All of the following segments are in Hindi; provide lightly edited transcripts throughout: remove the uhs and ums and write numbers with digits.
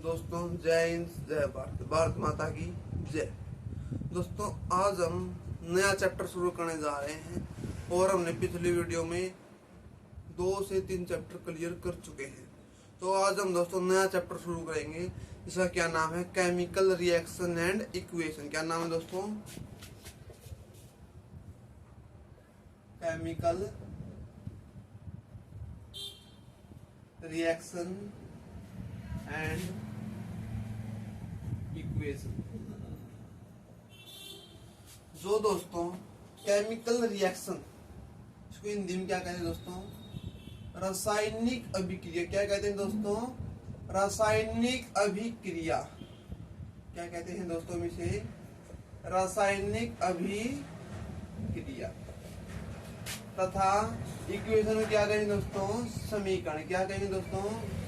दोस्तों जय हिंद, जय भारत, भारत माता की जय। दोस्तों आज हम नया चैप्टर शुरू करने जा रहे हैं और हमने पिछली वीडियो में 2 से 3 चैप्टर क्लियर कर चुके हैं। तो आज हम दोस्तों नया चैप्टर शुरू करेंगे जिसका क्या नाम है, केमिकल रिएक्शन एंड इक्वेशन। क्या नाम है दोस्तों? Chemical reaction and equation. जो दोस्तों केमिकल रिएक्शन, इसको हिंदी में क्या कहते हैं दोस्तों? रासायनिक अभिक्रिया। क्या कहते हैं दोस्तों? रासायनिक अभिक्रिया। क्या कहते हैं दोस्तों इसे? रासायनिक अभिक्रिया। तथा इक्वेशन में क्या कहेंगे दोस्तों? समीकरण। क्या कहेंगे दोस्तों?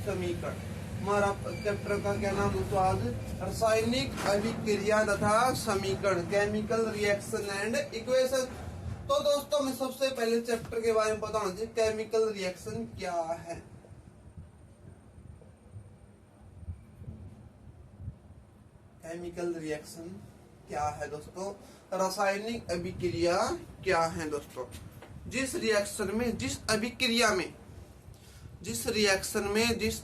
समीकरण। हमारा चैप्टर का क्या नाम दोस्तों आज? रासायनिक अभिक्रिया तथा समीकरण, केमिकल रिएक्शन एंड इक्वेशन। तो दोस्तों मैं सबसे पहले चैप्टर के बारे में बताना चाहिए, केमिकल रिएक्शन क्या है। केमिकल रिएक्शन क्या है दोस्तों? रासायनिक अभिक्रिया क्या है दोस्तों? जिस रिएक्शन में, जिस अभिक्रिया में, जिस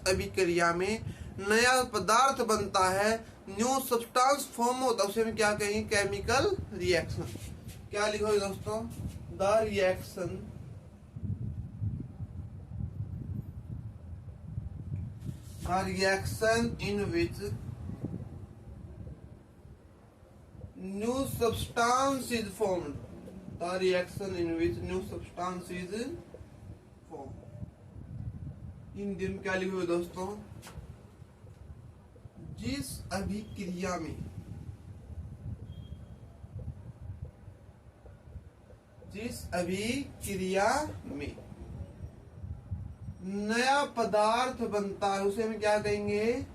अभिक्रिया में नया पदार्थ बनता है, न्यू सब्सटेंस फॉर्म होता है, उसे हम क्या कहेंगे? Chemical reaction. क्या लिखोगे दोस्तों? The reaction in which new substance is formed. The reaction in which new substance is formed. Hindi में क्या लिखोगे दोस्तों? जिस अभिक्रिया में नया पदार्थ बनता है, उसे हम क्या कहेंगे?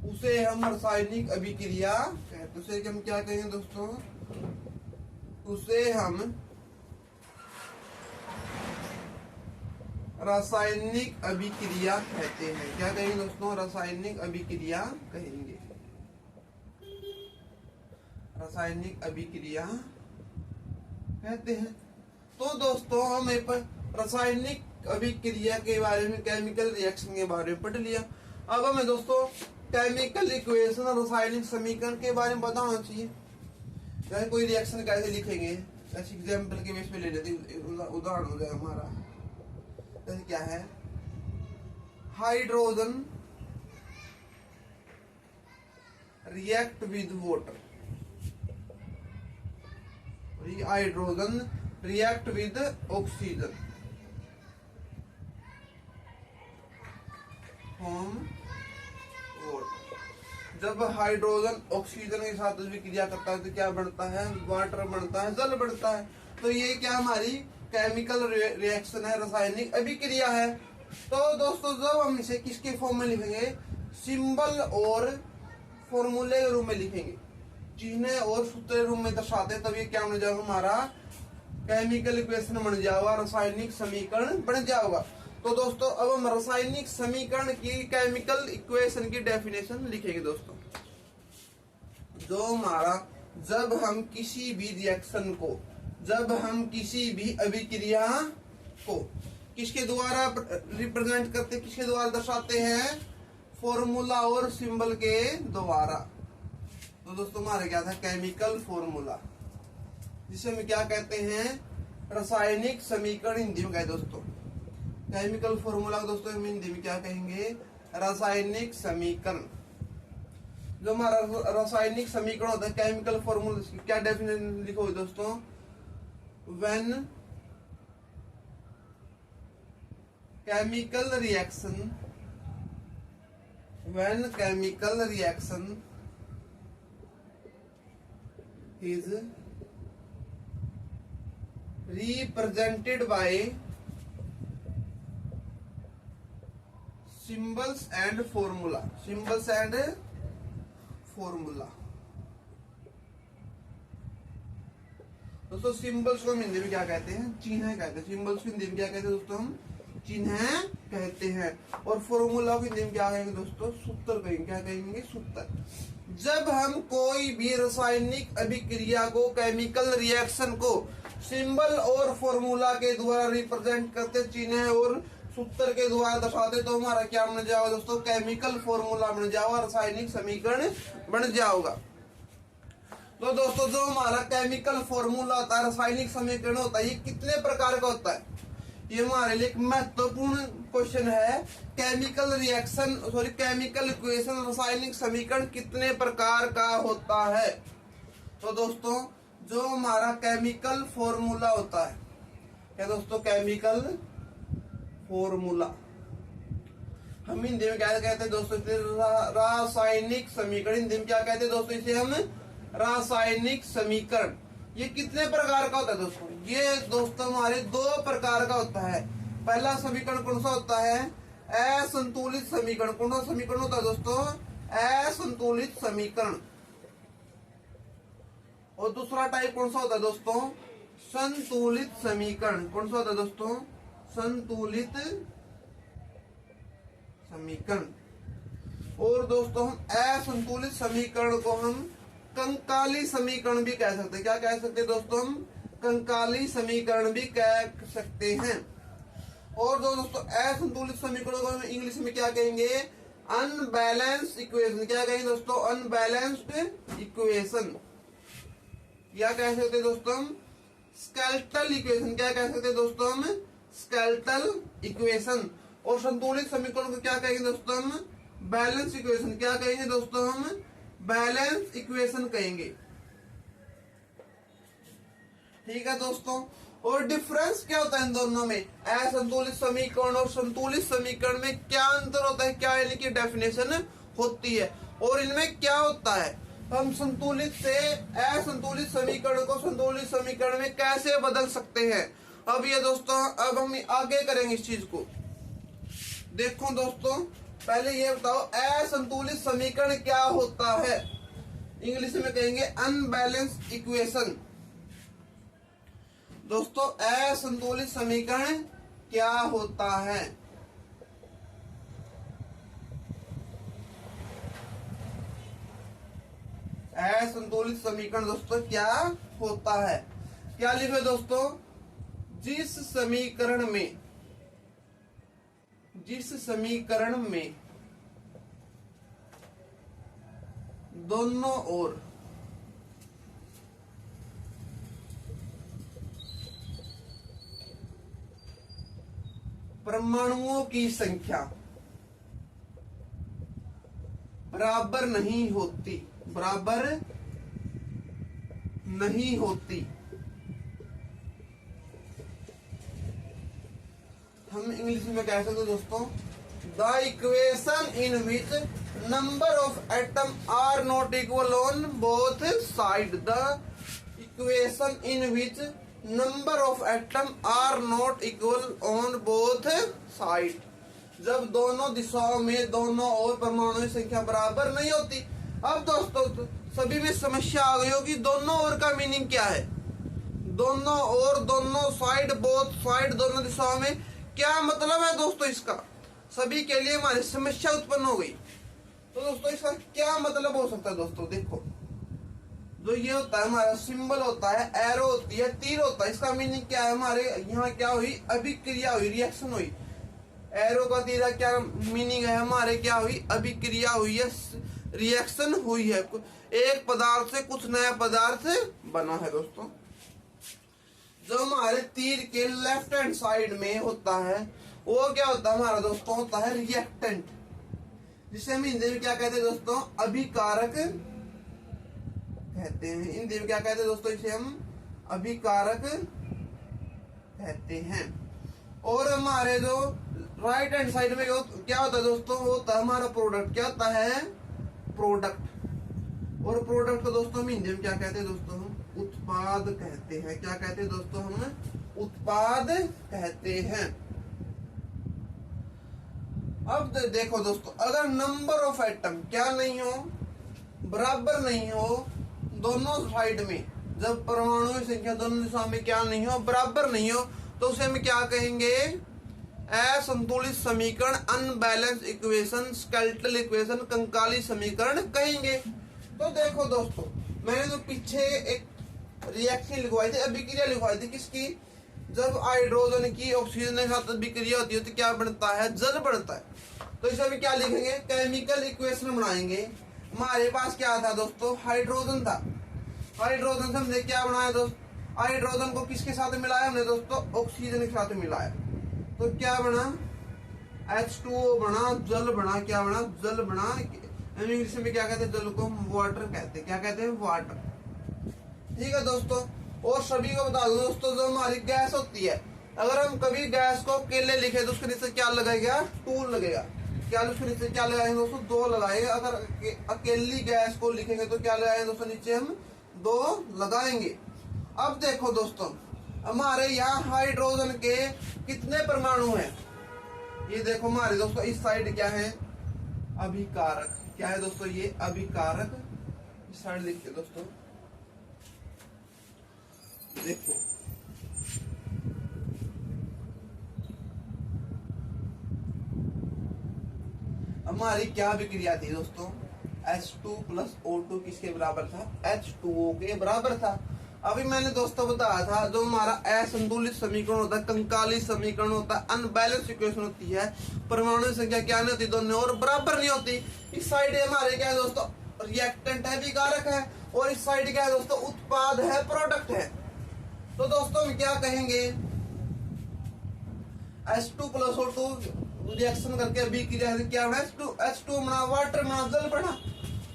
उसे हम रासायनिक अभिक्रिया कहते हैं। उसे हम क्या कहेंगे दोस्तों? उसे हम रासायनिक अभिक्रिया कहते हैं। क्या कहेंगे दोस्तों? रासायनिक अभिक्रिया कहेंगे। रासायनिक अभिक्रिया कहते हैं। तो दोस्तों हम एक रासायनिक अभिक्रिया के बारे में, केमिकल रिएक्शन के बारे में पढ़ लिया। अब हमें दोस्तों केमिकल इक्वेशन और रासायनिक समीकरण के बारे में बताना चाहिए। जैसे कोई रिएक्शन कैसे लिखेंगे, ऐसे एग्जाम्पल के बेस पे ले लेते, उदाहरण हो जाए हमारा। जैसे क्या है? Hydrogen react with water. Hydrogen react with oxygen from water. जब हाइड्रोजन ऑक्सीजन के साथ विक्रिया करता है तो क्या बनता है? वाटर बनता है, जल बनता है। तो ये क्या हमारी केमिकल रिएक्शन है, रासायनिक अभिक्रिया है। तो दोस्तों जब हम इसे किसके फॉर्म में लिखेंगे? सिंबल और फॉर्मूले के रूप में लिखेंगे, चिन्ह और सूत्र रूप में दर्शाते हैं, तब ये क्या बन जाएगा? हमारा केमिकल इक्वेशन बन जाएगा, रासायनिक समीकरण बन जाएगा। तो दोस्तों अब हम रासायनिक समीकरण की, केमिकल इक्वेशन की डेफिनेशन लिखेंगे दोस्तों। जो हमारा, जब हम किसी भी रिएक्शन को, जब हम किसी भी अभिक्रिया को किसके द्वारा रिप्रेजेंट करते, किसके द्वारा दर्शाते हैं? फॉर्मूला और सिंबल के द्वारा। तो दोस्तों हमारे क्या था? केमिकल फॉर्मूला, जिसे हम क्या कहते हैं? रासायनिक समीकरण हिंदी में कहते हैं दोस्तों। केमिकल फॉर्मूला दोस्तों हम हिंदी में क्या कहेंगे? रासायनिक समीकरण। जो हमारा रासायनिक समीकरण होता है, केमिकल फॉर्मूला, क्या डेफिनेशन लिखोगे दोस्तों? when chemical reaction is represented by symbols and formula। दोस्तों सिंबल्स को हिंदी में क्या कहते हैं? चिन्ह कहते हैं। सिंबल्स को हिंदी में क्या कहते हैं दोस्तों? हम चिन्ह कहते हैं। और फॉर्मूला को हिंदी में क्या कहेंगे दोस्तों? सूत्र कहेंगे। क्या कहेंगे? सूत्र। जब हम कोई भी रासायनिक अभिक्रिया को, केमिकल रिएक्शन को सिंबल और फॉर्मूला के द्वारा रिप्रेजेंट करते, चिन्ह और सूत्र के द्वारा दर्शाते, तो हमारा क्या बन जाएगा दोस्तों? केमिकल फॉर्मूला बन जाएगा, रासायनिक समीकरण बन जाएगा। तो दोस्तों जो हमारा केमिकल फॉर्मूला होता है, रासायनिक समीकरण होता है, ये कितने प्रकार का होता है? ये हमारे लिए एक महत्वपूर्ण क्वेश्चन है। केमिकल रिएक्शन केमिकल इक्वेशन, रासायनिक समीकरण कितने प्रकार का होता है? तो दोस्तों जो हमारा केमिकल फॉर्मूला होता है, क्या दोस्तों? केमिकल फॉर्मूला हम हिंदी में क्या कहते हैं दोस्तों? रासायनिक समीकरण। हिंदी में क्या कहते हैं दोस्तों? इसे हम रासायनिक समीकरण। ये कितने प्रकार का होता है दोस्तों? ये दोस्तों हमारे दो प्रकार का होता है। पहला समीकरण कौन सा होता है? असंतुलित समीकरण। कौन सा समीकरण होता है दोस्तों? असंतुलित समीकरण। और दूसरा टाइप कौन सा होता है दोस्तों? संतुलित समीकरण। कौन सा होता है दोस्तों? संतुलित समीकरण। और दोस्तों हम असंतुलित समीकरण को हम कंकाली समीकरण भी कह सकते हैं। क्या कह सकते हैं दोस्तों? हम कंकाली समीकरण भी कह सकते हैं। और दोस्तों असंतुलित समीकरणों को हम इंग्लिश में क्या कहेंगे? Unbalanced equation. क्या कहेंगे दोस्तों? Unbalanced equation. क्या कह सकते हैं दोस्तों? हम स्केलेटल इक्वेशन। क्या कह सकते हैं दोस्तों? हम स्केलेटल इक्वेशन। और संतुलित समीकरण को क्या कहेंगे दोस्तों? हम बैलेंस इक्वेशन। क्या कहेंगे दोस्तों? हम बैलेंस इक्वेशन कहेंगे। ठीक है दोस्तों। और डिफरेंस क्या होता है इन दोनों में? असंतुलित समीकरण और संतुलित समीकरण में क्या अंतर होता है? क्या इनकी डेफिनेशन होती है और इनमें क्या होता है? हम संतुलित से असंतुलित समीकरण को संतुलित समीकरण में कैसे बदल सकते हैं? अब ये दोस्तों अब हम आगे करेंगे इस चीज को। देखो दोस्तों पहले ये बताओ असंतुलित समीकरण क्या होता है? इंग्लिश में कहेंगे अनबैलेंस्ड इक्वेशन। दोस्तों असंतुलित समीकरण क्या होता है? असंतुलित समीकरण दोस्तों क्या होता है? क्या लिखे दोस्तों? जिस समीकरण में दोनों ओर परमाणुओं की संख्या बराबर नहीं होती, हम इंग्लिश में कह सकते दोस्तों the equation in which number of atom are not equal on both side. The equation in which number of atom are not equal on both side. जब दोनों दिशाओं में दोनों ओर परमाणुओं की संख्या बराबर नहीं होती। अब दोस्तों सभी में समस्या आ गई होगी दोनों ओर का मीनिंग क्या है? दोनों ओर, दोनों साइड, बोथ साइड, दोनों दिशाओं में क्या मतलब है दोस्तों? इसका सभी के लिए हमारी समस्या उत्पन्न हो गई। तो दोस्तों इसका क्या मतलब हो सकता है? दोस्तों देखो जो ये होता है हमारा सिंबल होता है, एरो होती है, तीर होता है, इसका मीनिंग क्या है? हमारे यहाँ क्या हुई? अभिक्रिया हुई, रिएक्शन हुई। एरो का तीर का क्या मीनिंग है? हमारे क्या हुई? अभिक्रिया हुई है, रिएक्शन हुई है, एक पदार्थ से कुछ नया पदार्थ बना है। दोस्तों जो हमारे तीर के लेफ्ट हैंड साइड में होता है वो क्या होता है हमारा दोस्तों? होता है रिएक्टेंट, जिसे हम हिंदी में क्या कहते हैं दोस्तों? अभिकारक कहते हैं। हिंदी में क्या कहते हैं दोस्तों? इसे हम अभिकारक कहते हैं। और हमारे जो राइट हैंड साइड में क्या होता है दोस्तों? वो होता है हमारा प्रोडक्ट। क्या होता है? प्रोडक्ट। और प्रोडक्ट को दोस्तों हम हिंदी में क्या कहते हैं दोस्तों? हम उत्पाद कहते हैं। क्या कहते हैं दोस्तों? हम उत्पाद कहते हैं। अब देखो दोस्तों अगर नंबर ऑफ एटम क्या नहीं हो? बराबर नहीं हो दोनों साइड में, जब परमाणुओं की संख्या दोनों दिशाओं में क्या नहीं हो? बराबर नहीं हो, तो उसे हम क्या कहेंगे? असंतुलित समीकरण, unbalance equation, skeletal equation, Kankali समीकरण कहेंगे। तो देखो दोस्तों, मैंने तो पीछे एक रिएक्शन लिखवाई थी, अभिक्रिया लिखवाई थी किसकी, जब हाइड्रोजन की ऑक्सीजन के साथ अभिक्रिया होती है तो क्या बनता है, जल बनता है। तो इसमें क्या लिखेंगे, केमिकल इक्वेशन बनाएंगे। हमारे पास क्या था दोस्तों, हाइड्रोजन था। हाइड्रोजन से हमने क्या बनाया दोस्तों, हाइड्रोजन को किसके साथ मिलाया हमने दोस्तों, ऑक्सीजन के साथ मिलाया। तो क्या बना, H2O बना, जल बना, क्या बना, जल बना। इंग्लिश में क्या कहते हैं, जल को वाटर कहते हैं। क्या कहते हैं, वाटर। ठीक है दोस्तों, और सभी को बता दो दोस्तों, जो हमारी गैस होती है, अगर हम कभी गैस को अकेले लिखे तो उसके नीचे क्या लगेगा, 2 लगेगा। क्या उसके नीचे क्या लगाएंगे दोस्तों, 2 लगाएंगे। अगर अकेली गैस को लिखेंगे तो क्या लगाएंगे दोस्तों, नीचे हम 2 लगाएंगे। अब देखो दोस्तों, हमारे यहाँ हाइड्रोजन के कितने परमाणु हैं, ये देखो हमारे दोस्तों, इस साइड क्या है, अभिकारक। क्या है दोस्तों, ये अभिकारक। इस साइड लिखते दोस्तों, देखो हमारी क्या विक्रिया थी दोस्तों, H2 प्लस O2 किसके बराबर था, H2O के बराबर था। अभी मैंने दोस्तों बताया था, जो हमारा असंतुलित समीकरण होता है, कंकाली समीकरण होता है, अनबैलेंस इक्वेशन होती है, परमाणु संख्या क्या नहीं होती, दोनों और बराबर नहीं होती। इस साइड हमारे क्या है दोस्तों, रिएक्टेंट है, विकारक है, और इस साइड क्या है दोस्तों, उत्पाद है, प्रोडक्ट है। तो दोस्तों हम क्या कहेंगे, H2 प्लस O2 रिएक्शन करके अभिक्रिया से क्या बना, H2 बना, वाटर बना, जल बना।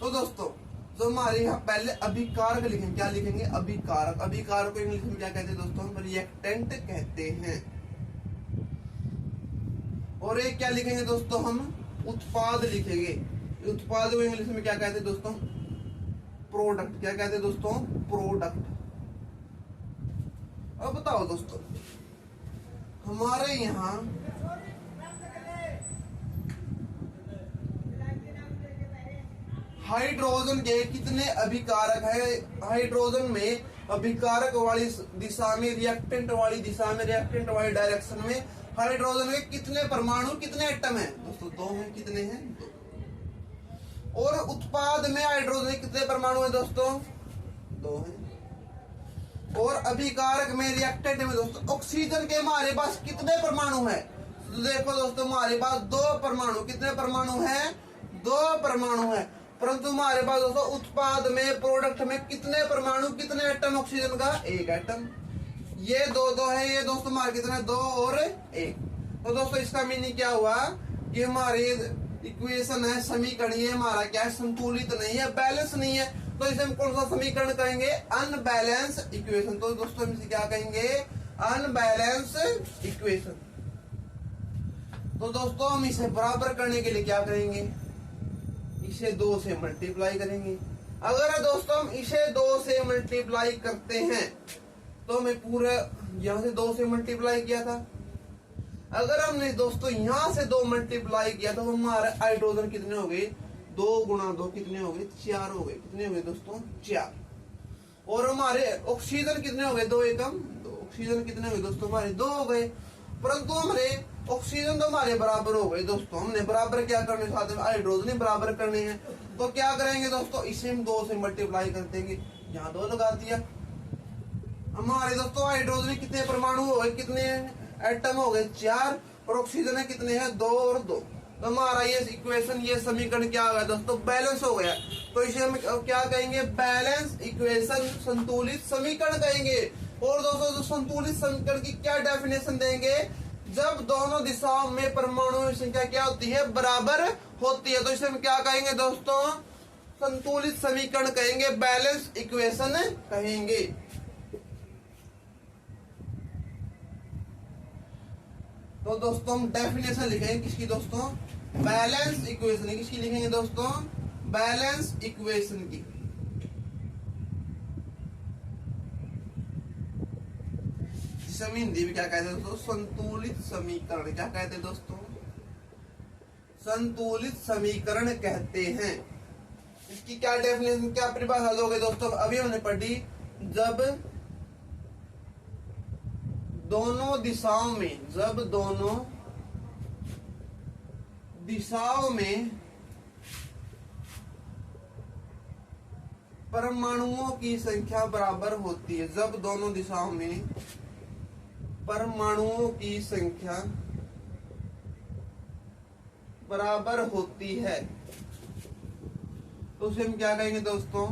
तो दोस्तों जो हमारे यहाँ पहले अभिकारक लिखेंगे, क्या लिखेंगे, अभिकारक। अभिकारक को इंग्लिश में क्या कहते हैं दोस्तों, हम रिएक्टेंट कहते हैं। और एक क्या लिखेंगे दोस्तों, हम उत्पाद लिखेंगे। उत्पाद को इंग्लिश में क्या कहते हैं दोस्तों, प्रोडक्ट। क्या कहते हैं दोस्तों, प्रोडक्ट। अब बताओ दोस्तों, हमारे यहाँ हाइड्रोजन के कितने अभिकारक है, हाइड्रोजन में अभिकारक वाली दिशा में, रिएक्टेंट वाली दिशा में, रिएक्टेंट वाली डायरेक्शन में हाइड्रोजन के कितने परमाणु, कितने एटम है दोस्तों, 2 हैं। कितने हैं, 2। और उत्पाद में हाइड्रोजन के कितने परमाणु है दोस्तों, 2 हैं। और अभिकारक में, रिएक्टेंट में दोस्तों, ऑक्सीजन के हमारे पास कितने परमाणु है, तो देखो दोस्तों हमारे पास 2 परमाणु। कितने परमाणु है, 2 परमाणु है। परंतु हमारे पास दोस्तों उत्पाद में, प्रोडक्ट में कितने परमाणु, कितने एटम ऑक्सीजन का, 1 एटम। ये 2 है, ये दोस्तों हमारे कितने, 2 और 1। तो दोस्तों इसका मीनिंग क्या हुआ, कि हमारी इक्वेशन है, समीकरण, ये हमारा क्या है, संतुलित नहीं है, बैलेंस नहीं है। तो इसे हम कौन सा समीकरण कहेंगे, अनबैलेंस इक्वेशन। तो दोस्तों हम इसे क्या कहेंगे, अनबैलेंस इक्वेशन। तो दोस्तों हम इसे बराबर करने के लिए क्या करेंगे, इसे 2 से मल्टीप्लाई करेंगे। अगर दोस्तों हम इसे 2 से मल्टीप्लाई करते हैं, तो हमें पूरा यहां से 2 से मल्टीप्लाई किया था। अगर हमने दोस्तों यहां से 2 मल्टीप्लाई किया तो हमारे हाइड्रोजन कितने हो गए, 2 गुणा 2 कितने हो गए, 4 हो गए। कितने हो गए दोस्तों, 4। और हमारे ऑक्सीजन कितने हो गए, 2 एकम, 2। ऑक्सीजन कितने हो गए दोस्तों, हमारे 2 हो गए। परंतु हमारे ऑक्सीजन तो हमारे बराबर हो गए दोस्तों, हमने बराबर क्या करने, साथ में हाइड्रोजन बराबर करने हैं। तो क्या करेंगे दोस्तों, इसे हम 2 से मल्टीप्लाई कर देंगे, यहाँ 2 लगा दिया। हमारे दोस्तों हाइड्रोजन कितने परमाणु हो गए, कितने एटम हो गए, 4। और ऑक्सीजन है कितने हैं, 2 और 2। तो हमारा ये इक्वेशन, ये समीकरण क्या हो गया दोस्तों, बैलेंस हो गया। तो इसे हम क्या कहेंगे, बैलेंस इक्वेशन, संतुलित समीकरण कहेंगे। और दोस्तों जो संतुलित समीकरण की क्या डेफिनेशन देंगे, जब दोनों दिशाओं में परमाणुओं की संख्या क्या होती है, बराबर होती है। तो इसे हम क्या कहेंगे दोस्तों, संतुलित समीकरण कहेंगे, बैलेंस इक्वेशन कहेंगे। तो दोस्तों हम डेफिनेशन लिखेंगे किसकी दोस्तों, बैलेंस इक्वेशन की। किसकी लिखेंगे दोस्तों, बैलेंस इक्वेशन की। हम हिंदी में क्या कहते हैं दोस्तों, संतुलित समीकरण। क्या कहते हैं दोस्तों, संतुलित समीकरण कहते हैं। इसकी क्या डेफिनेशन, क्या परिभाषा दोगे दोस्तों, अभी हमने पढ़ी, जब दोनों दिशाओं में, जब दोनों दिशाओं में परमाणुओं की संख्या बराबर होती है, जब दोनों दिशाओं में परमाणुओं की संख्या बराबर होती है, तो उसे हम क्या कहेंगे दोस्तों?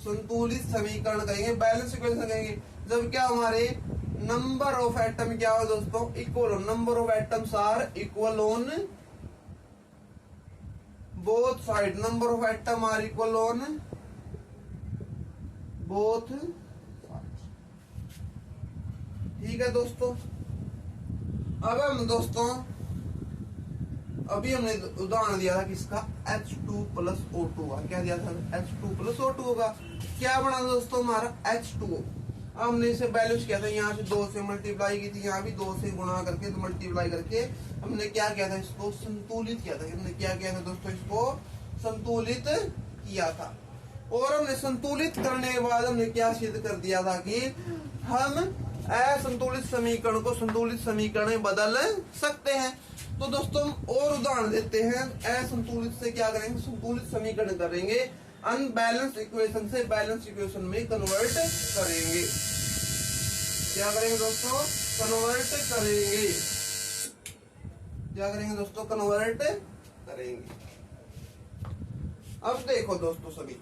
संतुलित समीकरण कहेंगे, बैलेंस इक्वेशन कहेंगे। जब क्या हमारे नंबर ऑफ एटम क्या हो दोस्तों? Equal, number of atoms are equal on both side, number of atom are equal on both side. ठीक है दोस्तों। अब हम दोस्तों अभी हमने उदाहरण दिया था किसका? H2 प्लस O2 का। क्या दिया था? H2 प्लस O2 होगा। क्या बना दोस्तों हमारा? H2O। हमने इसे बैलेंस किया था, यहाँ से 2 से मल्टीप्लाई की थी, यहाँ भी 2 से गुणा करके तो मल्टीप्लाई करके हमने क्या किया था? इसको संतुलित किया था। हमने क्या किया था दोस्तों? इसको संतुलित किया था। और हमने संतुलित करने के बाद हमने क्या सिद्ध कर दिया था कि हम असंतुलित समीकरण को संतुलित समीकरण में बदल सकते हैं। तो दोस्तों और उदाहरण देते हैं। असंतुलित से क्या करेंगे? संतुलित समीकरण करेंगे। अनबैलेंस इक्वेशन से बैलेंस इक्वेशन में कन्वर्ट करेंगे। क्या करेंगे दोस्तों? कन्वर्ट करेंगे। क्या करेंगे दोस्तों? कन्वर्ट करेंगे। अब देखो दोस्तों, सभी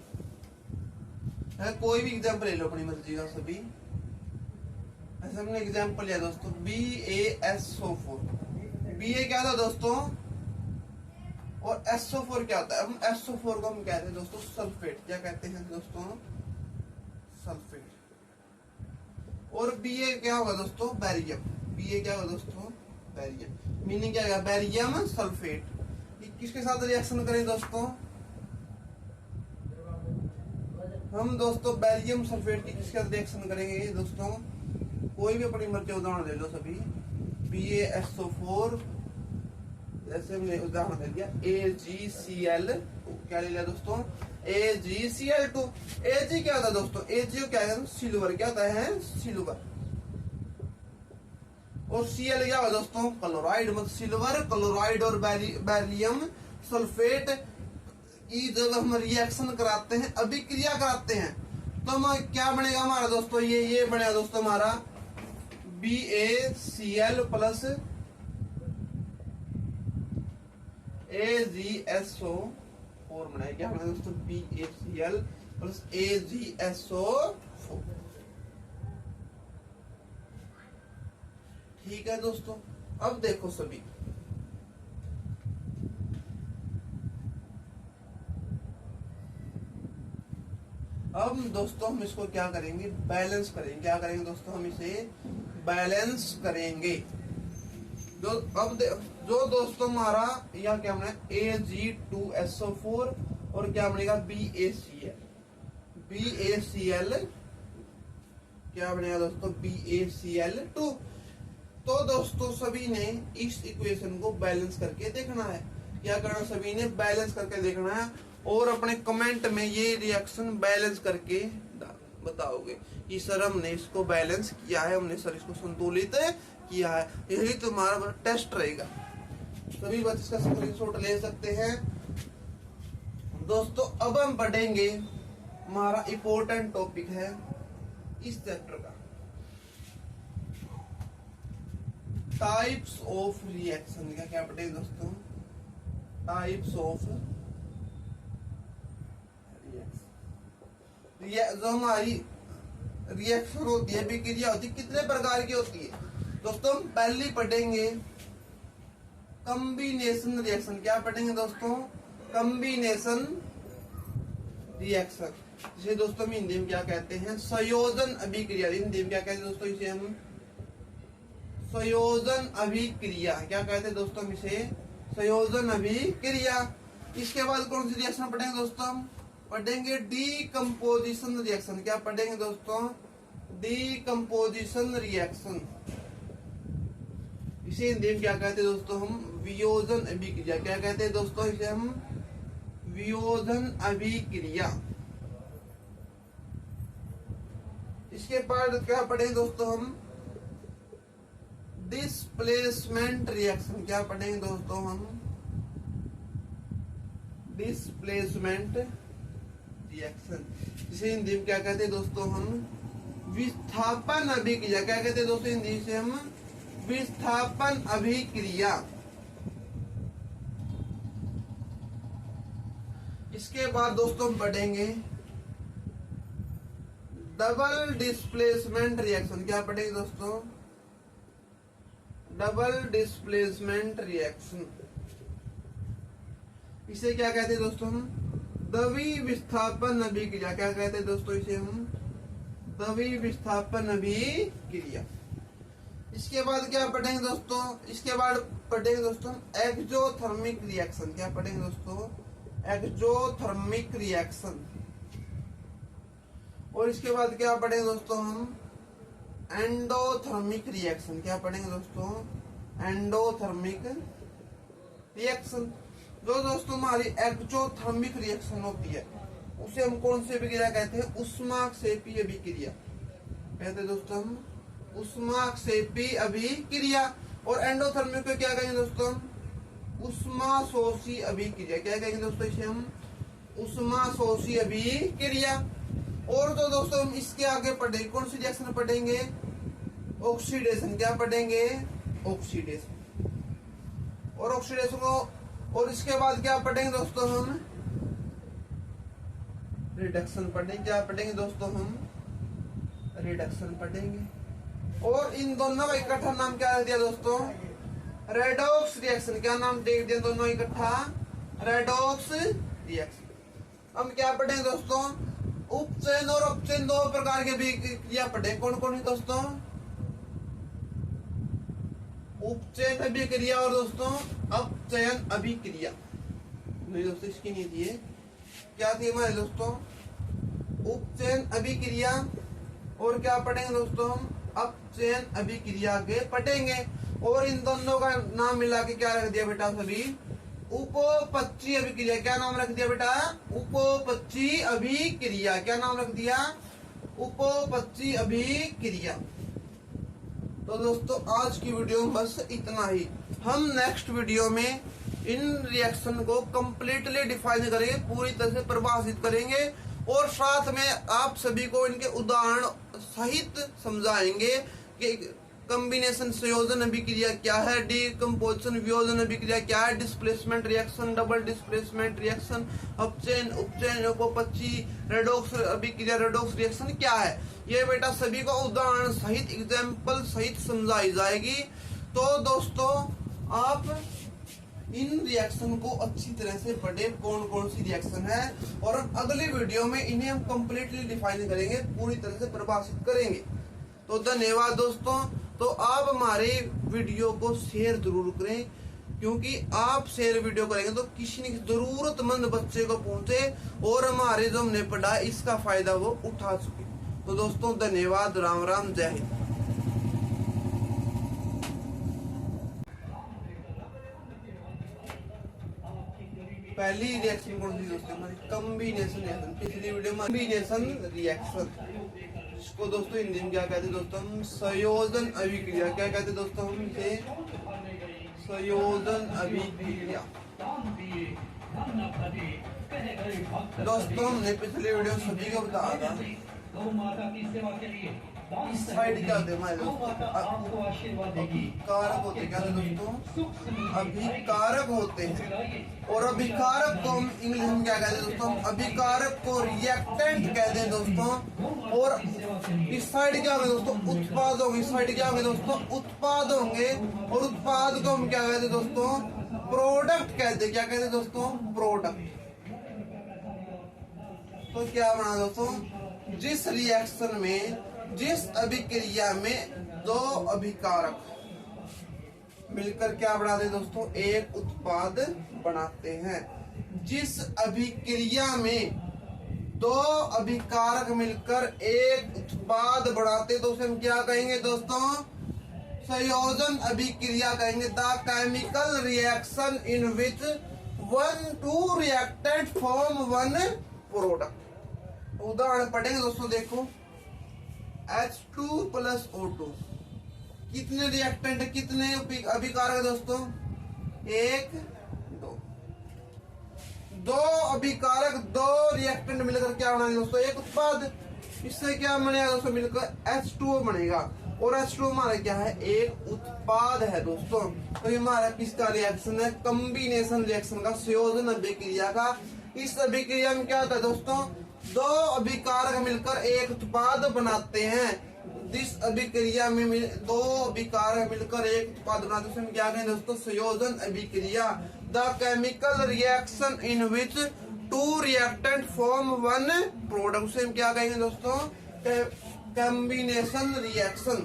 कोई भी एग्जाम्पल ले लो अपनी मर्जी का। सभी ऐसे हमने एग्जाम्पल लिया दोस्तों, BaSO4। Ba क्या था दोस्तों? और SO4 क्या होता है? हम SO4 को हम कहते हैं दोस्तों सल्फेट। क्या कहते हैं दोस्तों? सल्फेट। और Ba क्या होगा दोस्तों? बैरियम। Ba क्या होगा दोस्तों? बैरियम। मीनिंग क्या है? Barium sulphate. किसके साथ रिएक्शन करें दोस्तों? हम दोस्तों बैरियम सल्फेट की किसके साथ रिएक्शन करेंगे दोस्तों? कोई भी अपनी मर्जी उदाहरण ले लो सभी। BaSO4, जैसे हमने उदाहरण दे दिया AgCl। क्या ले लिया दोस्तों? AgCl2। Ag क्या होता है दोस्तों? Ag क्या है? सिल्वर। क्या होता है? सिल्वर। और Cl क्या होगा दोस्तों? क्लोराइड। मतलब सिल्वर, क्लोराइड और बैरियम सल्फेट की जब हम रिएक्शन कराते हैं, अभिक्रिया कराते हैं, तो हम क्या बनेगा हमारा दोस्तों? ये बनेगा दोस्तों हमारा BaCl प्लस AgSO4 बनाए। क्या बना दोस्तों? BaCl plus AgSO4। ठीक है दोस्तों। अब देखो सभी, अब दोस्तों हम इसको क्या करेंगे? बैलेंस करेंगे। क्या करेंगे दोस्तों? हम इसे बैलेंस करेंगे। जो दोस्तों हमारा यह क्या बना? Ag2SO4 और क्या बनेगा? BaCl। क्या बनेगा दोस्तों? BaCl2। तो दोस्तों सभी ने इस इक्वेशन को बैलेंस करके देखना है। क्या करना? सभी ने बैलेंस करके देखना है और अपने कमेंट में ये रिएक्शन बैलेंस करके बताओगे कि सर हमने इसको बैलेंस किया है, हमने सर इसको संतुलित किया है। यही तुम्हारा टेस्ट रहेगा। सभी बच्चे इसका स्क्रीनशॉट ले सकते हैं। दोस्तों अब हम पढ़ेंगे, हमारा इंपॉर्टेंट टॉपिक है इस चैप्टर का, टाइप्स ऑफ रिएक्शन। क्या पढ़ेंगे दोस्तों? टाइप्स ऑफ जो हमारी रिएक्शन होती है, विक्रिया होती है, कितने प्रकार की होती है दोस्तों? हम पहले पढ़ेंगे कॉम्बिनेशन रिएक्शन। क्या पढ़ेंगे दोस्तों? कॉम्बिनेशन रिएक्शन, जिसे दोस्तों हम हिंदी में क्या कहते हैं? संयोजन अभिक्रिया। हिंदी में क्या कहते हैं दोस्तों? इसे हम संयोजन अभिक्रिया। क्या कहते हैं दोस्तों? हम इसे संयोजन अभिक्रिया। इसके बाद कौन सी रिएक्शन पढ़ेंगे दोस्तों? हम पढ़ेंगे डीकम्पोजिशन रिएक्शन। क्या पढ़ेंगे दोस्तों? Decomposition reaction. इसे हिंदी में क्या कहते हैं दोस्तों? हम वियोजन अभिक्रिया। क्या कहते हैं दोस्तों? इसे हम वियोजन अभिक्रिया। इसके बाद क्या पढ़ेंगे दोस्तों? हम डिस्प्लेसमेंट रिएक्शन। क्या पढ़ेंगे दोस्तों? हम डिस्प्लेसमेंट रिएक्शन, जिसे हिंदी में क्या कहते हैं दोस्तों हम विस्थापन अभिक्रिया। क्या कहते हैं दोस्तों हिंदी से हम विस्थापन अभिक्रिया। इसके बाद दोस्तों हम पढ़ेंगे डबल डिस्प्लेसमेंट रिएक्शन। क्या पढ़ेंगे दोस्तों? Double displacement reaction. इसे क्या कहते हैं दोस्तों हम द्वि विस्थापन अभिक्रिया। क्या कहते हैं दोस्तों इसे हम द्वि विस्थापन अभिक्रिया। इसके बाद क्या पढ़ेंगे दोस्तों? इसके बाद पढ़ेंगे दोस्तों एक्सोथर्मिक रिएक्शन। क्या पढ़ेंगे दोस्तों? Exothermic reaction. और इसके बाद क्या पढ़ेंगे दोस्तों हम एंडोथर्मिक रिएक्शन। क्या पढ़ेंगे दोस्तों? Endothermic reaction. जो दोस्तों हमारी एक्सोथर्मिक रिएक्शन होती है उसे हम कौन सी अभिक्रिया कहते हैं? ऊष्माक्षेपी अभिक्रिया कहते हैं दोस्तों हम ऊष्माक्षेपी अभिक्रिया। और एंडोथर्मिक को क्या कहेंगे दोस्तों? ऊष्माशोषी अभिक्रिया। क्या कहेंगे दोस्तों इसे हम ऊष्माशोषी अभिक्रिया। और जो दोस्तों हम इसके आगे पढ़ेंगे कौन सी रिएक्शन पढ़ेंगे? ऑक्सीडेशन। क्या पढ़ेंगे? ऑक्सीडेशन। और ऑक्सीडेशन को और इसके बाद क्या पढ़ेंगे दोस्तों हम रिडक्शन पढ़ेंगे। क्या पढ़ेंगे दोस्तों हम रिडक्शन पढ़ेंगे। और इन दोनों का इकट्ठा नाम क्या रख दिया दोस्तों? Redox reaction. क्या नाम देख दिया दोनों इकट्ठा? Redox reaction. हम क्या पढ़ेंगे दोस्तों? उपचयन और अपचयन दो प्रकार के अभिक्रिया पढ़े। कौन कौन है दोस्तों? उपचयन अभिक्रिया और दोस्तों अपचयन अभिक्रिया। नहीं दोस्तों इसकी नहीं थी। क्या थी हमारे दोस्तों? उपचयन अभिक्रिया। और क्या पढ़ेंगे दोस्तों? हम अपचयन अभिक्रिया के पढ़ेंगे। और इन दोनों का नाम मिला के क्या रख दिया बेटा सभी? उपोपचयी अभिक्रिया। क्या नाम रख दिया बेटा? उपोपचयी अभिक्रिया। क्या नाम रख दिया? उपोपचयी अभिक्रिया। तो दोस्तों आज की वीडियो में बस इतना ही। हम नेक्स्ट वीडियो में इन रिएक्शन को कंप्लीटली डिफाइन करेंगे, पूरी तरह से परिभाषित करेंगे और साथ में आप सभी को इनके उदाहरण सहित समझाएंगे कि कॉम्बिनेशन संयोजन अभिक्रिया क्या है, डीकंपोजिशन वियोजन अभिक्रिया क्या है, displacement reaction, double displacement reaction, अपचयन उपचयन उपोपचयी रेडॉक्स अभिक्रिया रेडॉक्स रिएक्शन क्या है। ये बेटा सभी को उदाहरण सहित एग्जाम्पल सहित समझाई जाएगी। तो दोस्तों आप इन रिएक्शन को अच्छी तरह से पढ़े कौन कौन सी रिएक्शन है और हम अगली वीडियो में इन्हें हम कंप्लीटली डिफाइन करेंगे, पूरी तरह से परिभाषित करेंगे। तो धन्यवाद दोस्तों। तो आप हमारे वीडियो को शेयर जरूर करें, क्योंकि आप शेयर वीडियो करेंगे तो किसी न जरूरतमंद बच्चे को पहुंचे और हमारे जो हमने पढ़ा इसका फायदा वो उठा सके। तो दोस्तों धन्यवाद, राम राम, जय हिंद। पहली रिएक्शन कौन सी दोस्तों? हमारी कॉम्बिनेशन रिएक्शन। पिछली वीडियो में कॉम्बिनेशन रिएक्शन, इसको दोस्तों हिंदी में क्या कहते हैं दोस्तों? हम संयोजन अभिक्रिया। क्या कहते हैं दोस्तों? हम इसे संयोजन अभिक्रिया। दोस्तों हमने पिछले वीडियो सभी को बताया था इस साइड क्या होते हैं हमारे दोस्तों? अभिकारक होते हैं। क्या दोस्तों? अभिकारक होते हैं। और अभिकारक को हम इंग्लिश में क्या कहते हैं दोस्तों? अभिकारक को रिएक्टेंट कहते हैं दोस्तों। और इस साइड क्या होंगे दोस्तों? उत्पाद होंगे। इस साइड क्या होंगे दोस्तों? उत्पाद होंगे। और उत्पाद को हम क्या कहते हैं दोस्तों? प्रोडक्ट कहते हैं। क्या कहते हैं दोस्तों? प्रोडक्ट। तो क्या बना दोस्तों? जिस रिएक्शन में जिस अभिक्रिया में दो अभिकारक मिलकर क्या बनाते हैं दोस्तों? एक उत्पाद बनाते हैं। जिस अभिक्रिया में दो अभिकारक मिलकर एक उत्पाद बनाते तो उसे हम क्या कहेंगे दोस्तों? संयोजन अभिक्रिया कहेंगे। The chemical reaction in which 1-2 reactant form 1 product. उदाहरण पढ़ेंगे दोस्तों, देखो H2 + O2 कितने रिएक्टेंट है, कितने अभिकारक है दोस्तों? 1 2। दो अभिकारक, दो रिएक्टेंट मिलकर क्या बनाएंगे दोस्तों, एक उत्पाद। इससे क्या बनेगा दोस्तों, मिलकर H2O बनेगा। और H2O हमारा क्या है, एक उत्पाद है दोस्तों। तो ये हमारा किसका रिएक्शन है, कॉम्बिनेशन रिएक्शन का, संयोजन अभिक्रिया का। इस अभिक्रिया में क्या होता है दोस्तों, दो अभिकारक मिलकर एक उत्पाद बनाते हैं। जिस अभिक्रिया में दो अभिकारक मिलकर एक उत्पाद बनाते हैं उसमें क्या कहें दोस्तों, संयोजन अभिक्रिया। The chemical reaction in which two reactant form one product, उसे हम क्या कहेंगे दोस्तों, कॉम्बिनेशन रिएक्शन।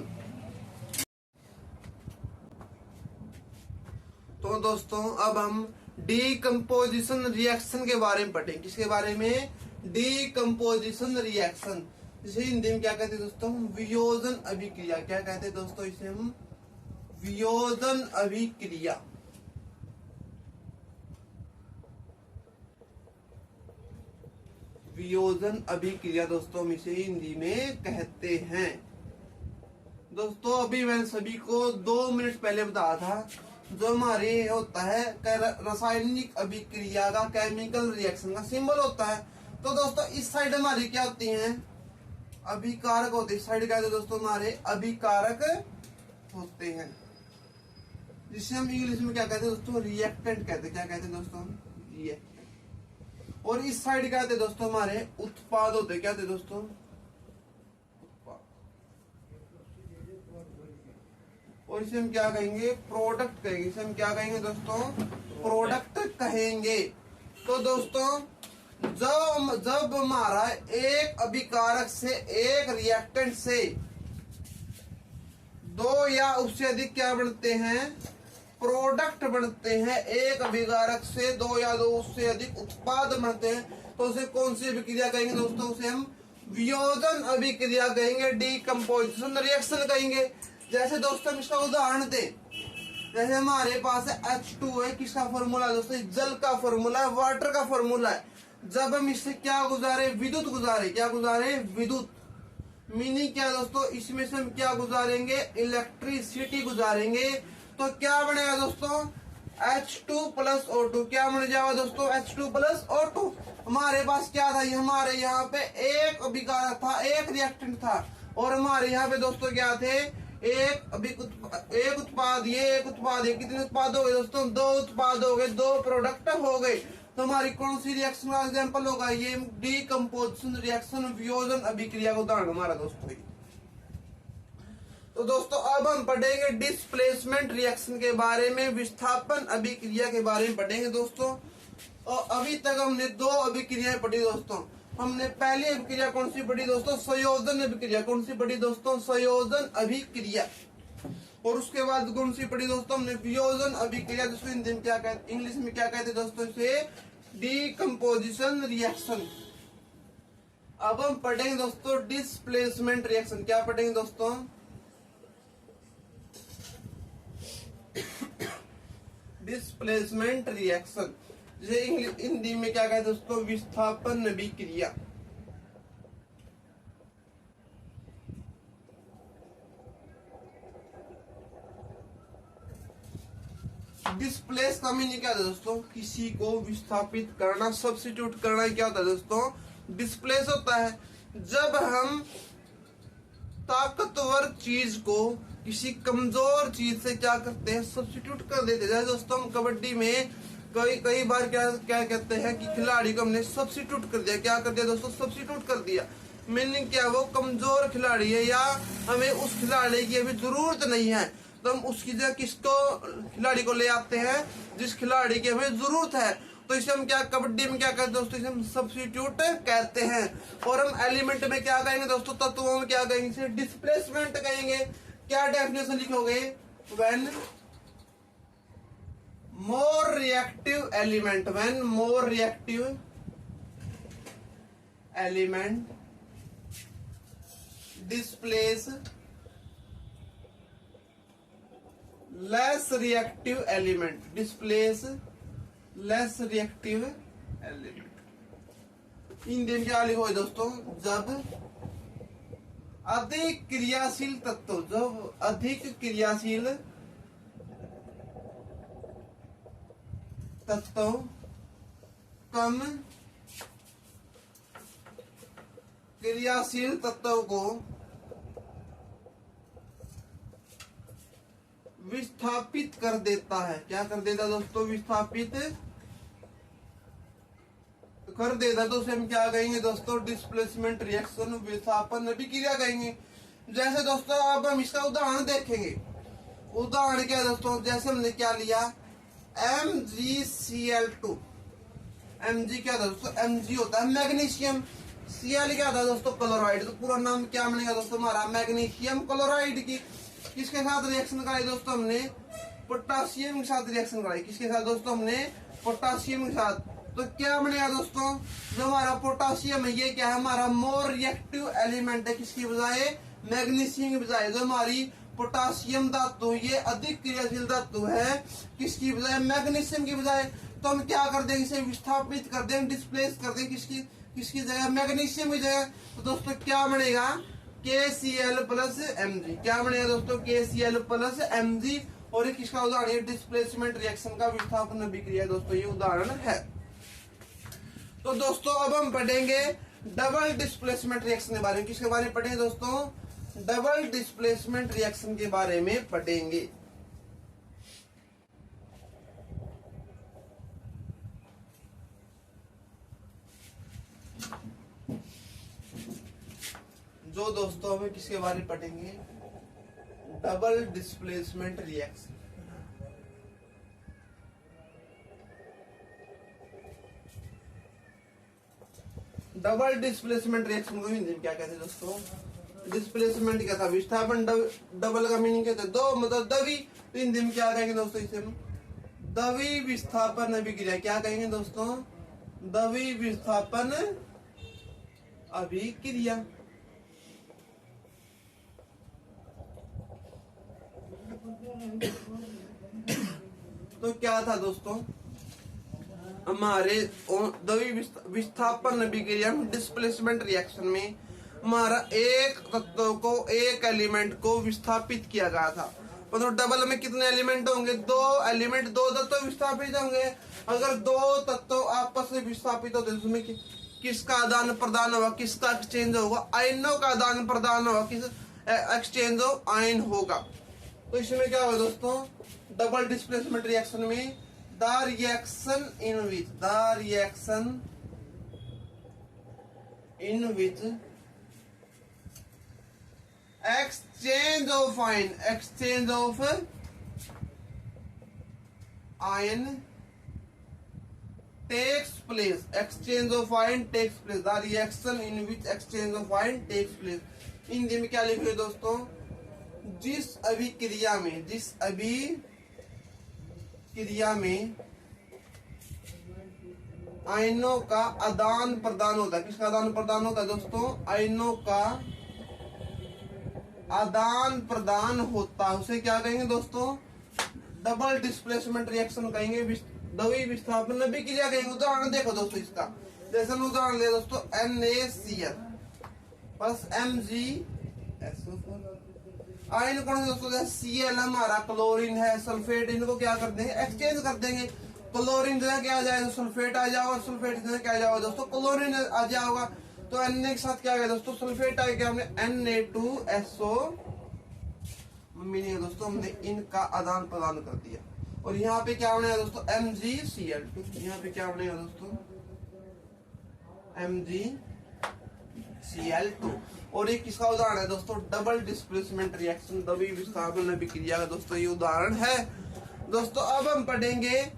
तो दोस्तों अब हम डीकंपोजिशन रिएक्शन के बारे में पढ़ेंगे। किसके बारे में, डीकंपोजिशन रिएक्शन, जिसे हिंदी में क्या कहते हैं दोस्तों, वियोजन अभिक्रिया। क्या कहते हैं दोस्तों, इसे हम वियोजन अभिक्रिया। वियोजन अभिक्रिया दोस्तों हम इसे हिंदी में कहते हैं। दोस्तों अभी मैंने सभी को 2 मिनट पहले बताया था, जो हमारे होता है रासायनिक अभिक्रिया का, केमिकल रिएक्शन का सिंबल होता है। तो दोस्तों इस साइड हमारी क्या होती हैं, अभिकारक होते हैं। इस साइड क्या होते हैं दोस्तों, हमारे अभिकारक होते हैं, जिसे हम इंग्लिश में क्या कहते हैं दोस्तों, रिएक्टेंट कहते हैं। क्या कहते हैं दोस्तों, रिएक्टेंट। और इस साइड क्या होते हैं दोस्तों, हमारे उत्पाद होते हैं। क्या होते हैं दोस्तों, उत्पाद। और इसे हम क्या कहेंगे, प्रोडक्ट कहेंगे। इसे हम क्या कहेंगे दोस्तों, प्रोडक्ट कहेंगे। तो दोस्तों जब हमारा एक अभिकारक से, एक रिएक्टेंट से दो या उससे अधिक क्या बनते हैं, प्रोडक्ट बनते हैं। एक अभिकारक से दो या दो उससे अधिक उत्पाद बनते हैं, तो उसे कौन सी अभिक्रिया कहेंगे दोस्तों, उसे हम वियोजन अभिक्रिया कहेंगे, डीकंपोजिशन रिएक्शन कहेंगे। जैसे दोस्तों हम इसका उदाहरण दें, जैसे हमारे पास है H2 है, किसका फॉर्मूला दोस्तों, जल का फॉर्मूला है, वाटर का फॉर्मूला है। जब हम इससे क्या गुजारे, विद्युत गुजारे। क्या गुजारे, विद्युत। मीनिंग क्या दोस्तों, इसमें से हम क्या गुजारेंगे, इलेक्ट्रिसिटी गुजारेंगे। तो क्या बनेगा दोस्तों, H2 प्लस O2। क्या बन जाएगा दोस्तों, H2 प्लस O2। हमारे पास क्या था, हमारे यहाँ पे एक अभिकारक था, एक रिएक्टेंट था, और हमारे यहाँ पे दोस्तों क्या थे, एक उत्पाद, ये एक उत्पाद है। कितने उत्पाद हो गए दोस्तों, दो उत्पाद हो गए, दो प्रोडक्ट हो गए। तो हमारी कौन सी रिएक्शन का एग्जांपल होगा, ये डीकंपोजिशन रिएक्शन, वियोजन अभिक्रिया का उदाहरण हमारा दोस्तों। तो दोस्तों अब हम पढ़ेंगे डिस्प्लेसमेंट रिएक्शन के बारे में, विस्थापन अभिक्रिया के बारे में पढ़ेंगे दोस्तों। और अभी तक हमने दो अभिक्रियाएं पढ़ी दोस्तों। हमने पहली अभिक्रिया कौन सी पढ़ी दोस्तों, संयोजन अभिक्रिया। कौन सी पढ़ी दोस्तों, संयोजन अभिक्रिया। और उसके बाद कौन सी पढ़ी दोस्तों, हमने वियोजन अभिक्रिया, जिसको हिंदी में क्या कहते, इंग्लिश में क्या कहते दोस्तों, इसे डीकंपोजिशन रिएक्शन। अब हम पढ़ेंगे दोस्तों डिस्प्लेसमेंट रिएक्शन। क्या पढ़ेंगे दोस्तों, डिस्प्लेसमेंट रिएक्शन, जिसे हिंदी में क्या कहते दोस्तों, विस्थापन अभिक्रिया। डिस्प्लेस का मीनिंग क्या होता है दोस्तों, किसी को विस्थापित करना, सब्स्टिट्यूट करना। क्या होता है दोस्तों, डिस्प्लेस होता है जब हम ताकतवर चीज को किसी कमजोर चीज से क्या करते हैं, सब्स्टिट्यूट कर देते हैं। जैसे दोस्तों हम कबड्डी में कई बार क्या कहते हैं कि खिलाड़ी को हमने सब्स्टिट्यूट कर दिया। क्या कर दिया दोस्तों, सब्स्टिट्यूट कर दिया। मीनिंग क्या, वो कमजोर खिलाड़ी है, या हमें उस खिलाड़ी की अभी जरूरत नहीं है, तो हम उसकी जगह किसको, खिलाड़ी को ले आते हैं जिस खिलाड़ी की हमें जरूरत है। तो इसे हम क्या, कबड्डी में क्या कहते हैं दोस्तों, इसे हम सब्स्टिट्यूट कहते हैं। और हम एलिमेंट में क्या कहेंगे दोस्तों, तत्वों में क्या कहेंगे, इसे डिस्प्लेसमेंट कहेंगे। क्या डेफिनेशन लिखोगे, when more reactive element, when more reactive element displace less reactive element, displace less reactive element. Hindi में क्या लिखो दोस्तों, जब अधिक क्रियाशील तत्व, जब अधिक क्रियाशील तत्व कम क्रियाशील तत्व को विस्थापित कर देता है। क्या कर देता है दोस्तों? विस्थापित कर देता, तो उसे हम क्या कहेंगे दोस्तों? डिस्प्लेसमेंट रिएक्शन, विस्थापन अभिक्रिया कहेंगे। जैसे दोस्तों अब हम इसका उदाहरण देखेंगे। उदाहरण क्या है दोस्तों? जैसे हमने क्या लिया, MgCl2। Mg क्या था दोस्तों? Mg होता है मैग्नीशियम। Cl क्या था दोस्तों? क्लोराइड। तो पूरा नाम क्या बनेगा दोस्तों हमारा? मैग्नीशियम क्लोराइड की। किसके साथ रिएक्शन कराई दोस्तों? हमने पोटासियम के साथ रिएक्शन कराई। किसके साथ दोस्तों? हमने पोटासियम के साथ। तो क्या बनेगा दोस्तों? जो हमारा पोटासियम है ये क्या है? हमारा मोर रिएक्टिव एलिमेंट है। किसकी बजाय? मैग्नीशियम की बजाय। जो हमारी पोटासियम धातु ये अधिक क्रियाशील धातु है। किसकी बजाय? मैग्नीशियम की बजाय। तो हम क्या कर देंगे? इसे विस्थापित कर देंगे, डिस्प्लेस कर देंगे। किसकी जगह? मैग्नीशियम की जगह। तो दोस्तों क्या बनेगा? KCl plus Mg। क्या बनेगा दोस्तों? KCl plus Mg। और ये किसका उदाहरण है? डिस्प्लेसमेंट रिएक्शन का, विस्थापन अभिक्रिया दोस्तों ये उदाहरण है। तो दोस्तों अब हम पढ़ेंगे डबल डिस्प्लेसमेंट रिएक्शन के बारे में। किसके बारे में पढ़ेंगे दोस्तों? डबल डिस्प्लेसमेंट रिएक्शन के बारे में पढ़ेंगे। जो दोस्तों हमें किसके बारे में पढ़ेंगे? Double displacement reaction. Double displacement reaction को हिंदी में क्या कहते हैं दोस्तों? डिस्प्लेसमेंट क्या था? विस्थापन। डबल का मीनिंग कहते हैं दो, मतलब दवी। तो हिंदी में क्या कहेंगे दोस्तों? इसे हम दवी विस्थापन अभिक्रिया। क्या कहेंगे दोस्तों? दवी विस्थापन अभिक्रिया। तो क्या था दोस्तों? हमारे दवी विस्थापन अभिक्रिया डिस्प्लेसमेंट रिएक्शन में हमारा एक तत्व को, एक एलिमेंट को विस्थापित किया गया था। मतलब डबल में कितने एलिमेंट होंगे? दो एलिमेंट, दो तत्व विस्थापित होंगे। अगर दो तत्व आपस में विस्थापित होते हैं उसमें किसका आदान प्रदान होगा? किसका एक्सचेंज होगा? आयनों का आदान प्रदान होगा। किस एक्सचेंज ऑफ आयन होगा। तो इसमें क्या होगा दोस्तों? डबल डिस्प्लेसमेंट रिएक्शन में the reaction in which exchange of ion takes place. Exchange of ion takes place. The reaction in which exchange of ion takes place. Hindi में क्या लिखे दोस्तों? जिस अभिक्रिया में आयनों का आदान प्रदान होता है। किसका आदान प्रदान होता है दोस्तों? आयनों का आदान प्रदान होता है, उसे क्या कहेंगे दोस्तों? डबल डिस्प्लेसमेंट रिएक्शन कहेंगे, द्वि विस्थापन अभिक्रिया कहेंगे। उदाहरण देखो दोस्तों इसका। जैसे उदाहरण ले दोस्तों NaCl प्लस MgSO4। आयन कौन से दोस्तों? Cl हमारा क्लोरीन है, सल्फेट, इनको क्या कर देंगे? एक्सचेंज कर देंगे। क्लोरीन जगह क्या आ जाएगा? सल्फेट आ जाएगा। सल्फेट जगह क्या आ जाएगा दोस्तों? क्लोरीन आ जाएगा। तो Na के साथ क्या आ गया दोस्तों? सल्फेट आ गया। हमने Na2SO मीनिंग दोस्तों हमने इनका आदान प्रदान कर दिया। और यहाँ पे क्या बनेगा दोस्तों? MgCl2। यहाँ पे क्या बनेगा दोस्तों? MgCl2। और ये किसका उदाहरण है दोस्तों? डबल डिस्प्लेसमेंट रिएक्शन, द्वि विस्थापन अभिक्रिया का दोस्तों ये उदाहरण है। दोस्तों अब हम पढ़ेंगे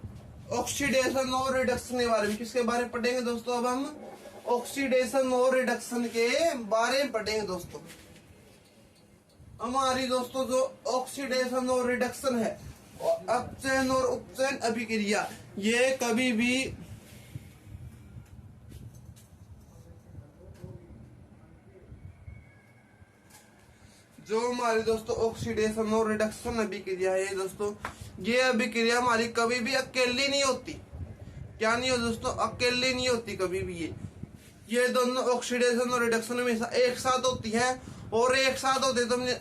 ऑक्सीडेशन और रिडक्शन के बारे में। किसके बारे में पढ़ेंगे दोस्तों? अब हम ऑक्सीडेशन और रिडक्शन के बारे में पढ़ेंगे दोस्तों। हमारी दोस्तों जो ऑक्सीडेशन और रिडक्शन है, अपचयन और उपचयन अभिक्रिया, ये कभी भी जो हमारी दोस्तों ऑक्सीडेशन और रिडक्शन अभिक्रिया है दोस्तों, ये अभिक्रिया हमारी कभी भी अकेली नहीं होती। क्या नहीं हो दोस्तों? अकेली नहीं होती कभी भी। ये दोनों ऑक्सीडेशन और रिडक्शन हमेशा एक साथ होती है। और एक साथ होते तो हमने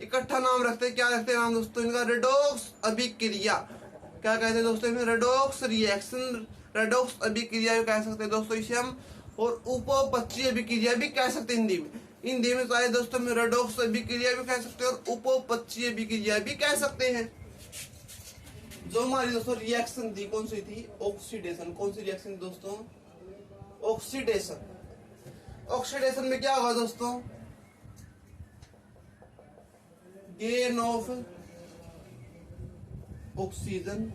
इकट्ठा नाम रखते हैं। क्या रखते हैं नाम दोस्तों? इनका रेडॉक्स अभिक्रिया। क्या कहते हैं दोस्तों? Redox reaction. रेडॉक्स अभिक्रिया भी कह सकते हैं दोस्तों इसे हम, और उपपक्षीय अभिक्रिया भी कह सकते हैं हिंदी में। हिंदी में चाहे दोस्तों हम रेडॉक्स अभिक्रिया भी कह सकते हैं और उपपक्षीय अभिक्रिया भी कह सकते हैं। जो हमारी दोस्तों रिएक्शन थी कौन सी थी, ऑक्सीडेशन। कौन सी रिएक्शन दोस्तों, ऑक्सीडेशन। ऑक्सीडेशन में क्या होगा दोस्तों, गेन ऑफ ऑक्सीजन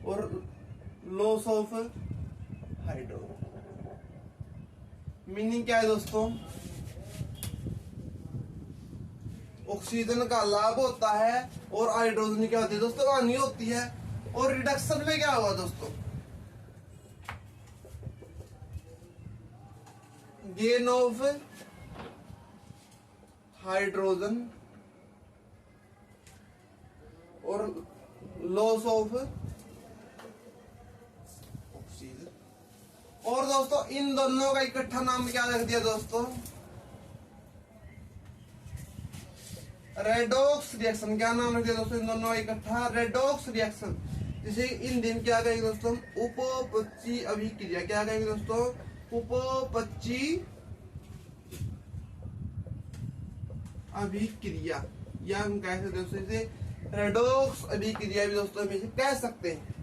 और लॉस ऑफ हाइड्रोजन। मीनिंग क्या है दोस्तों, ऑक्सीजन का लाभ होता है और हाइड्रोजन क्या होती है दोस्तों, हानि होती है। और रिडक्शन में क्या होगा दोस्तों, गेन ऑफ हाइड्रोजन और लॉस ऑफ ऑक्सीजन। और दोस्तों इन दोनों का इकट्ठा नाम क्या रख दिया दोस्तों, रेडॉक्स रिएक्शन। क्या नाम रख दिया दोस्तों इन दोनों का इकट्ठा, रेडॉक्स रिएक्शन। जिसे इन दिन क्या कहेंगे दोस्तों, उपपक्षी अभिक्रिया। क्या कहेंगे दोस्तों, उपपक्षी अभिक्रिया, या हम कह सकते दोस्तों इसे रेडॉक्स अभिक्रिया भी दोस्तों हम इसे कह सकते हैं।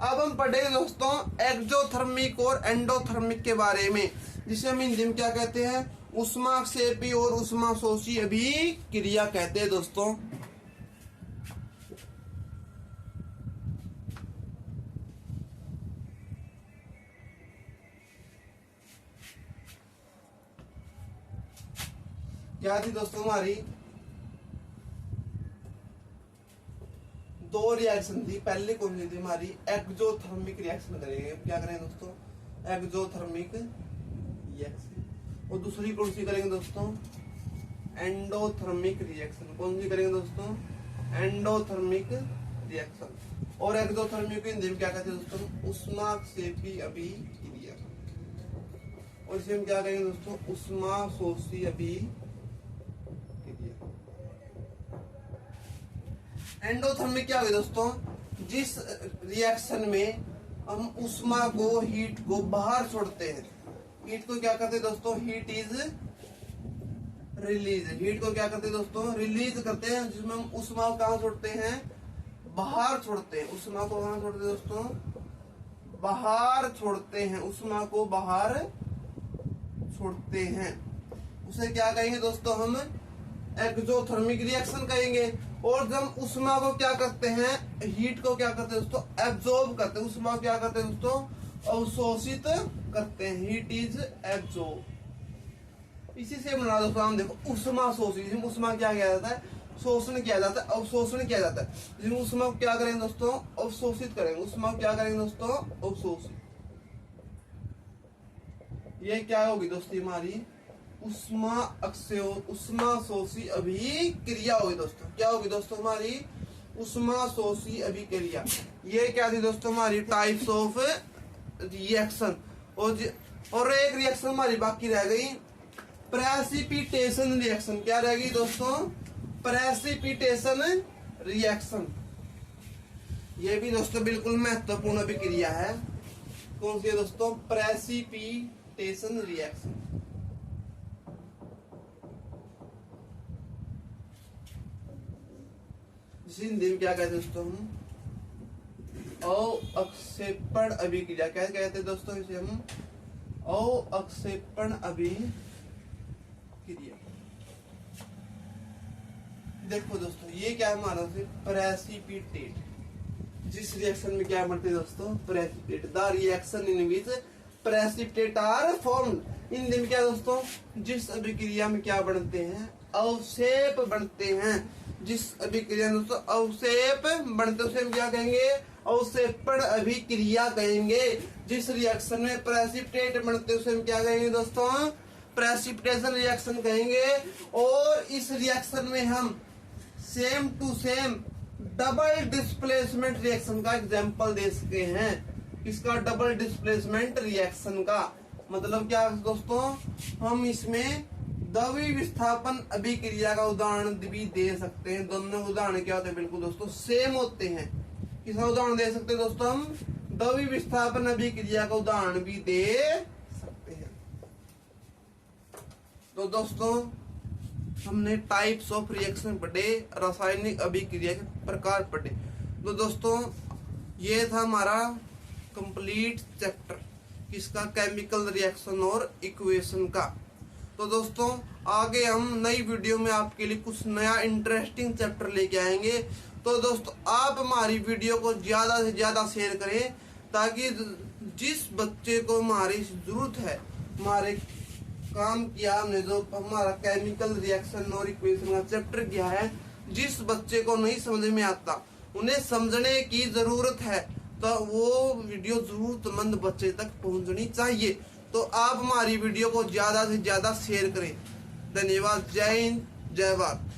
अब हम पढ़ेंगे दोस्तों एक्सोथर्मिक और एंडोथर्मिक के बारे में, जिसे हम हिंदी में क्या कहते हैं, ऊष्माक्षेपी और ऊष्माशोषी अभिक्रिया कहते हैं दोस्तों। क्या थी दोस्तों हमारी, दो रिएक्शन थी। पहले कौन सी थी हमारी, एक्सोथर्मिक रिएक्शन करेंगे। क्या करेंगे दोस्तों, एक्सोथर्मिक रिएक्शन। और दूसरी कौन सी करेंगे दोस्तों, एंडोथर्मिक रिएक्शन। कौन सी करेंगे दोस्तों, एंडोथर्मिक रिएक्शन। और एक्सोथर्मिक हिंदी में क्या कहते हैं दोस्तों, ऊष्माक्षेपी अभिक्रिया। और इसे हम क्या करेंगे दोस्तों, ऊष्माशोषी अभिक्रिया। एंडोथर्मिक क्या हुई दोस्तों, जिस रिएक्शन में हम ऊष्मा को, हीट को बाहर छोड़ते हैं। हीट को क्या करते हैं दोस्तों, हीट इज रिलीज। हीट को क्या करते हैं दोस्तों, रिलीज करते हैं, जिसमें हम ऊष्मा को कहां छोड़ते हैं, बाहर छोड़ते हैं। ऊष्मा को कहां छोड़ते हैं दोस्तों, बाहर छोड़ते हैं। ऊष्मा को बाहर छोड़ते हैं, उसे क्या कहेंगे दोस्तों, हम एक्सोथर्मिक रिएक्शन कहेंगे। और जब ऊष्मा को क्या करते हैं, हीट को क्या करते हैं दोस्तों, एब्जॉर्ब करते हैं। ऊष्मा को क्या करते हैं दोस्तों, अवशोषित करते हैं। Heat is absorb. इसी से बना दोस्तों हम देखो ऊष्मा शोषी, जिसमें ऊष्मा क्या किया जाता है, शोषण किया जाता है, अवशोषण किया जाता है। जिसमें ऊष्मा को क्या करेंगे दोस्तों, अवशोषित करेंगे। ऊष्मा को क्या करेंगे दोस्तों, अवशोषित। ये क्या होगी दोस्तों हमारी ऊष्माशोषी अभिक्रिया होगी दोस्तों। क्या होगी दोस्तों हमारी ऊष्माशोषी अभिक्रिया। ये क्या थी दोस्तों हमारी टाइप्स ऑफ रिएक्शन। और एक रिएक्शन हमारी बाकी रह गई, प्रेसिपिटेशन रिएक्शन। क्या रह गई दोस्तों, प्रेसिपिटेशन रिएक्शन। ये भी दोस्तों बिल्कुल महत्वपूर्ण अभिक्रिया है। कौन सी है दोस्तों, प्रेसिपिटेशन रिएक्शन। हिंदी में क्या कहते हैं दोस्तों, हम अवक्षेपण अभिक्रिया। क्या कहते हैं दोस्तों इसे हम, अवक्षेपण अभिक्रिया। देखो दोस्तों ये क्या है हमारा प्रेसिपिटेट। जिस रिएक्शन में क्या बनते हैं दोस्तों, precipitate. The reaction in which precipitate are formed. Hindi में क्या दोस्तों, जिस अभिक्रिया में क्या बनते हैं, अवक्षेप बनते हैं। जिस अभिक्रिया में दोस्तों अवक्षेप बनते, उसे हम क्या कहेंगे, अवक्षेपण अभिक्रिया कहेंगे। जिस रिएक्शन में प्रेसिपिटेट बनते, उसे हम क्या कहेंगे दोस्तों, प्रेसिपिटेशन रिएक्शन कहेंगे। और इस रिएक्शन में हम same to same double displacement reaction का एग्जांपल दे सके हैं। इसका डबल डिस्प्लेसमेंट रिएक्शन का मतलब क्या दोस्तों, हम इसमें द्रव्य विस्थापन अभिक्रिया का उदाहरण भी दे सकते हैं। दोनों उदाहरण क्या होते हैं, बिल्कुल दोस्तों सेम होते हैं। किसका उदाहरण दे सकते हैं दोस्तों, हम द्रव्य विस्थापन अभिक्रिया का उदाहरण भी दे सकते हैं। तो दोस्तों हमने टाइप्स ऑफ रिएक्शन पढ़े, रासायनिक अभिक्रिया के प्रकार पढ़े। तो दोस्तों ये था हमारा कंप्लीट चैप्टर किसका, केमिकल रिएक्शन और इक्वेशन का। तो दोस्तों आगे हम नई वीडियो में आपके लिए कुछ नया इंटरेस्टिंग चैप्टर लेके आएंगे। तो दोस्तों आप हमारी वीडियो को ज्यादा से ज्यादा शेयर करें ताकि जिस बच्चे को हमारी जरूरत है, हमारे काम किया हमने जो हमारा केमिकल रिएक्शन और इक्वेशन का चैप्टर किया है, जिस बच्चे को नहीं समझ में आता उन्हें समझने की जरूरत है, तो वो वीडियो जरूरतमंद बच्चे तक पहुंचनी चाहिए। तो आप हमारी वीडियो को ज्यादा से ज्यादा शेयर करें। धन्यवाद। जय हिंद, जय भारत।